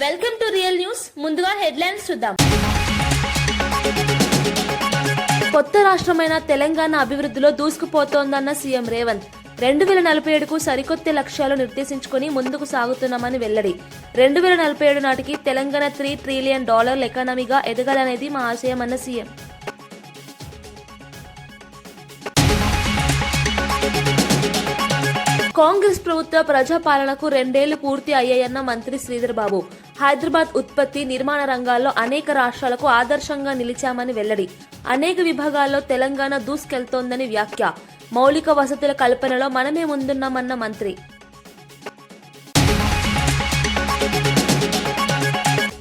Welcome to real news. ముందుగా headlines చూద్దాం. కొత్త రాష్ట్రమైన తెలంగాణ అభివృద్ధిలో దూసుకుపోతోందన్న సీఎం రేవంత్ 2047కు సరికొత్త లక్ష్యాలు నిర్దేశించుకుని ముందుకు సాగుతున్నామని వెల్లడి. 2047 నాటికి తెలంగాణ $3 ట్రిలియన్ ఎకానమీగా ఎదగాలనేది మా ఆశయమన్న సీఎం. కాంగ్రెస్ ప్రభుత్వ ప్రజాపాలనకు 2 ఏళ్లు పూర్తి అయ్యాయన్న మంత్రి శ్రీధర్ బాబు. హైదరాబాద్ ఉత్పత్తి, నిర్మాణ రంగాల్లో అనేక రాష్ట్రాలకు ఆదర్శంగా నిలిచామని వెల్లడి. అనేక విభాగాల్లో తెలంగాణ దూసుకెళ్తోందని వ్యాఖ్య. మౌలిక వసతుల కల్పనలో మనమే ముందున్నామన్న మంత్రి.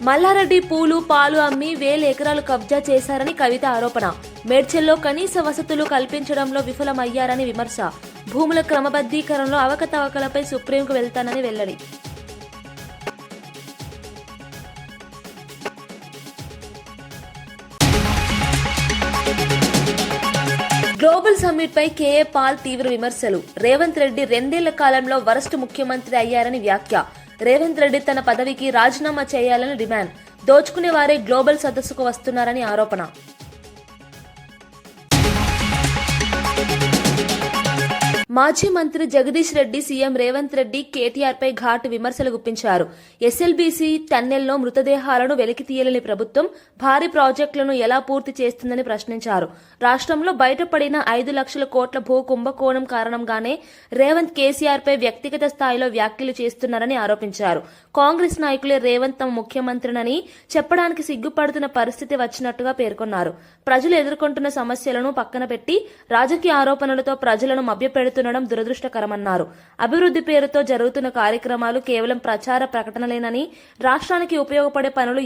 మల్లారెడ్డి పూలు, పాలు అమ్మి 1000 ఎకరాలు కబ్జా చేశారని కవిత ఆరోపణ. మేడ్చల్లో కనీస వసతులు కల్పించడంలో విఫలమయ్యారని విమర్శ. భూముల క్రమబద్దీకరణలో అవకతవకలపై సుప్రీంకు వెళ్తానని వెల్లడి. గ్లోబల్ సమ్మిట్ పై కేఏ పాల్ తీవ్ర విమర్శలు. రేవంత్ రెడ్డి 2 ఏళ్ల కాలంలో వరస్ట్ ముఖ్యమంత్రి అయ్యారని వ్యాఖ్య. రేవంత్ రెడ్డి తన పదవికి రాజీనామా చేయాలని డిమాండ్. దోచుకునే వారే గ్లోబల్ సదస్సుకు వస్తున్నారని ఆరోపణ. మాజీ మంత్రి జగదీష్ రెడ్డి సీఎం రేవంత్ రెడ్డి, కేటీఆర్ పై ఘాటు విమర్శలు గుప్పించారు. ఎస్ఎల్బీసీ టన్నెల్లో మృతదేహాలను వెలికి తీయలేని ప్రభుత్వం భారీ ప్రాజెక్టులను ఎలా పూర్తి చేస్తుందని ప్రశ్నించారు. రాష్ట్రంలో బయటపడిన 5 లక్షల కోట్ల భూ కుంభకోణం కారణంగానే రేవంత్ కేసీఆర్ పై వ్యక్తిగత స్థాయిలో వ్యాఖ్యలు చేస్తున్నారని ఆరోపించారు. కాంగ్రెస్ నాయకులే రేవంత్ తమ ముఖ్యమంత్రినని చెప్పడానికి సిగ్గుపడుతున్న పరిస్థితి వచ్చినట్టుగా పేర్కొన్నారు. ప్రజలు ఎదుర్కొంటున్న సమస్యలను పక్కన పెట్టి రాజకీయ ఆరోపణలతో ప్రజలను మభ్యపెడుతుండడం దురదృష్టకరమన్నారు. అభివృద్ధి పేరుతో జరుగుతున్న కార్యక్రమాలు కేవలం ప్రచార ప్రకటనలేనని, రాష్ట్రానికి ఉపయోగపడే పనులు